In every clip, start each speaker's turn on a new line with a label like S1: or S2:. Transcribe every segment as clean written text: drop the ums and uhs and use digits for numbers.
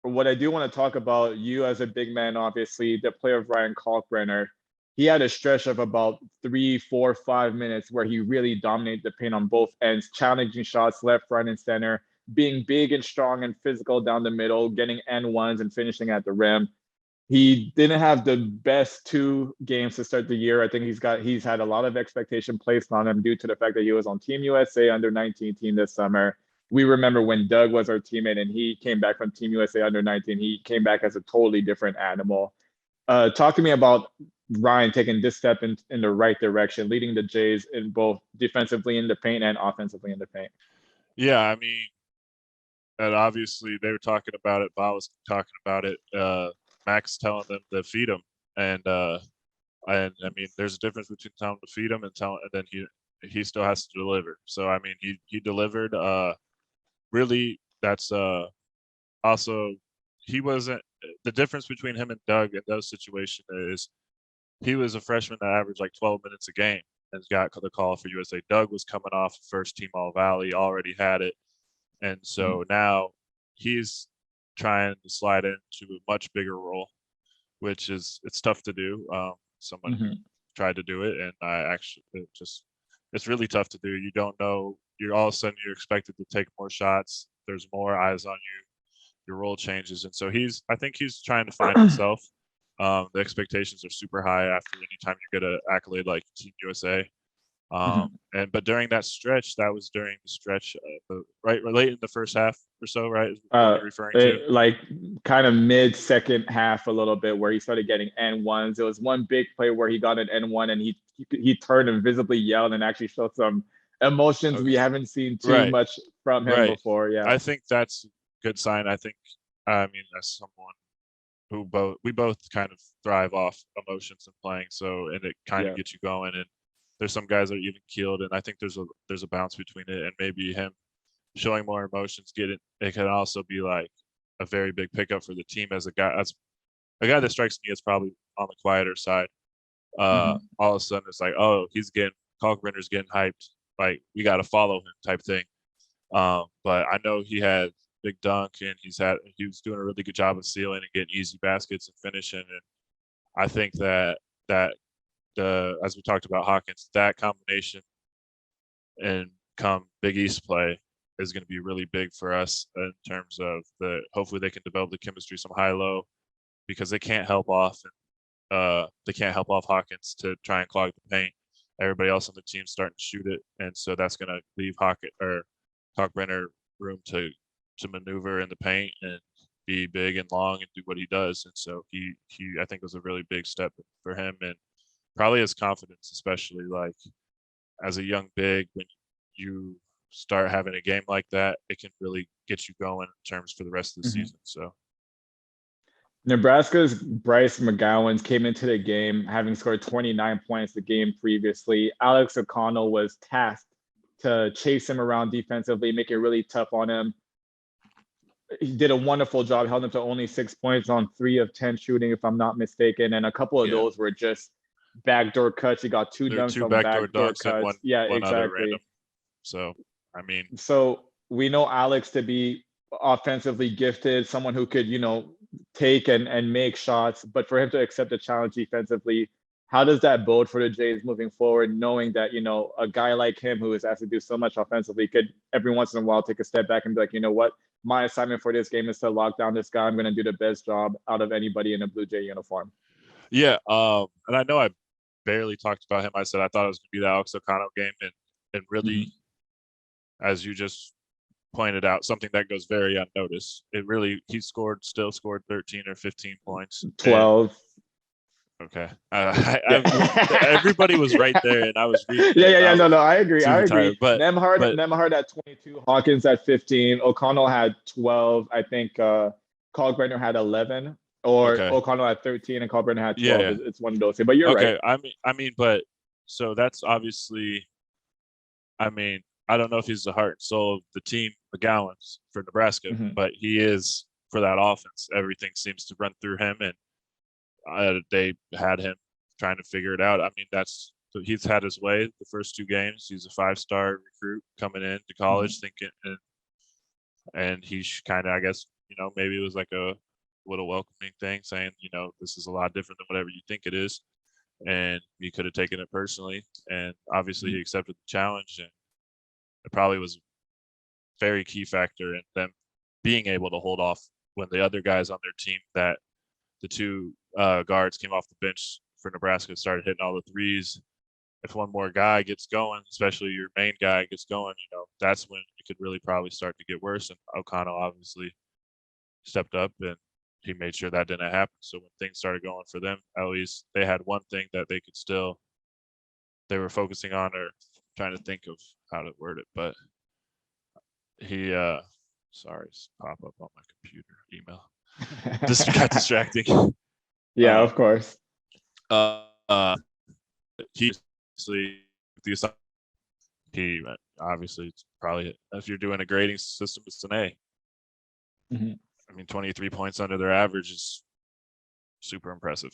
S1: what I do want to talk about, you as a big man, obviously, the play of Ryan Kalkbrenner, he had a stretch of about 3, 4, 5 minutes where he really dominated the paint on both ends, challenging shots left, right, and center, being big and strong and physical down the middle, getting N1s and finishing at the rim. He didn't have the best 2 games to start the year. I think he's had a lot of expectation placed on him due to the fact that he was on Team USA under 19 team this summer. We remember when Doug was our teammate and he came back from Team USA under 19. He came back as a totally different animal. Talk to me about Ryan taking this step in the right direction, leading the Jays in both defensively in the paint and offensively in the paint.
S2: Yeah, I mean, and obviously they were talking about it. Bob was talking about it. Max telling them to feed him, and I mean, there's a difference between telling him to feed him and then he still has to deliver. So I mean, he delivered. Really, that's also he wasn't the difference between him and Doug in those situations is he was a freshman that averaged like 12 minutes a game and got the call for USA. Doug was coming off first team All Valley, already had it, and so now he's trying to slide into a much bigger role, which it's tough to do. Someone who tried to do it, and it's really tough to do. You don't know. You're all of a sudden you're expected to take more shots. There's more eyes on you. Your role changes, and so I think he's trying to find himself. The expectations are super high after any time you get an accolade like Team USA. But during that stretch, that was during the stretch, right late in the first half or so, right? What you're referring to?
S1: Like kind of mid second half a little bit where he started getting N1s. There was one big play where he got an N1 and he turned and visibly yelled and actually showed some emotions we haven't seen too much from him before. Yeah,
S2: I think that's a good sign. I mean, as someone who we both kind of thrive off emotions and playing, and it kind of gets you going. And there's some guys that are even keeled, and I think there's a bounce between it, and maybe him showing more emotions. It can also be like a very big pickup for the team as a guy that strikes me as probably on the quieter side. All of a sudden it's like, oh, Kalkbrenner's getting hyped, like we got to follow him type thing. But I know he had big dunk, and he was doing a really good job of sealing and getting easy baskets and finishing. And I think that as we talked about Hawkins, that combination and come Big East play is going to be really big for us in terms of hopefully they can develop the chemistry, some high-low, because they can't help off Hawkins to try and clog the paint. Everybody else on the team starting to shoot it, and so that's going to leave Kalkbrenner room to maneuver in the paint and be big and long and do what he does. And so he I think was a really big step for him, and probably his confidence, especially like as a young big, when you start having a game like that, it can really get you going in terms for the rest of the season. So
S1: Nebraska's Bryce McGowan came into the game having scored 29 points the game previously. Alex O'Connell was tasked to chase him around defensively, make it really tough on him. He did a wonderful job, held him to only 6 points on 3 of 10 shooting, if I'm not mistaken. And a couple of those were just backdoor cuts. He got 2 dunks on backdoor cuts.
S2: And one
S1: exactly.
S2: So, I mean.
S1: So we know Alex to be offensively gifted, someone who could, take and make shots. But for him to accept the challenge defensively, how does that bode for the Jays moving forward, knowing that, a guy like him who is asked to do so much offensively could every once in a while take a step back and be like, you know what? My assignment for this game is to lock down this guy. I'm going to do the best job out of anybody in a Blue Jay uniform.
S2: Yeah, and I know I barely talked about him. I said I thought it was going to be the Alex O'Connell game, and really, as you just pointed out, something that goes very unnoticed. He still scored 13 or 15 points.
S1: 12.
S2: Okay. Everybody was right there, and I was reading.
S1: No, I agree.
S2: Tired, but
S1: Nembhard at 22, Hawkins at 15, O'Connell had 12. I think Kalkbrenner had 11, or O'Connell had 13 and Kalkbrenner had 12.
S2: Yeah.
S1: It's one of those. But you're right.
S2: I mean, but so that's obviously. I mean, I don't know if he's the heart and soul of the team, McGowan's for Nebraska, but he is for that offense. Everything seems to run through him, and they had him trying to figure it out. I mean, he's had his way the first 2 games. He's a 5-star recruit coming into college thinking, and he's kind of, I guess, you know, maybe it was like a little welcoming thing saying, you know, this is a lot different than whatever you think it is. And he could have taken it personally. And obviously he accepted the challenge. And it probably was a very key factor in them being able to hold off when the other guys on their team, that the two guards came off the bench for Nebraska, started hitting all the threes. If one more guy gets going, especially your main guy gets going, you know, that's when it could really probably start to get worse. And O'Connell obviously stepped up and he made sure that didn't happen. So when things started going for them, at least they had one thing that they could still, they were focusing on, or trying to think of how to word it. But he, sorry, pop up on my computer email. This got distracting.
S1: Yeah, of course.
S2: He obviously it's probably, if you're doing a grading system, it's an A.
S1: Mhm.
S2: I mean, 23 points under their average is super impressive.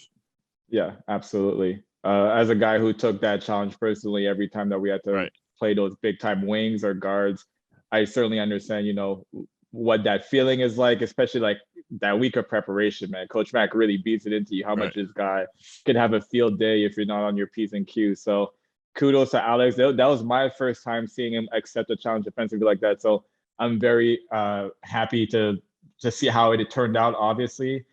S1: Yeah, absolutely. As a guy who took that challenge personally, every time that we had to play those big time wings or guards, I certainly understand, you know, what that feeling is like, especially like that week of preparation, man. Coach Mack really beats it into you how much this guy can have a field day if you're not on your P's and Q's. So kudos to Alex. That was my first time seeing him accept a challenge defensively like that. So I'm very happy to see how it turned out, obviously.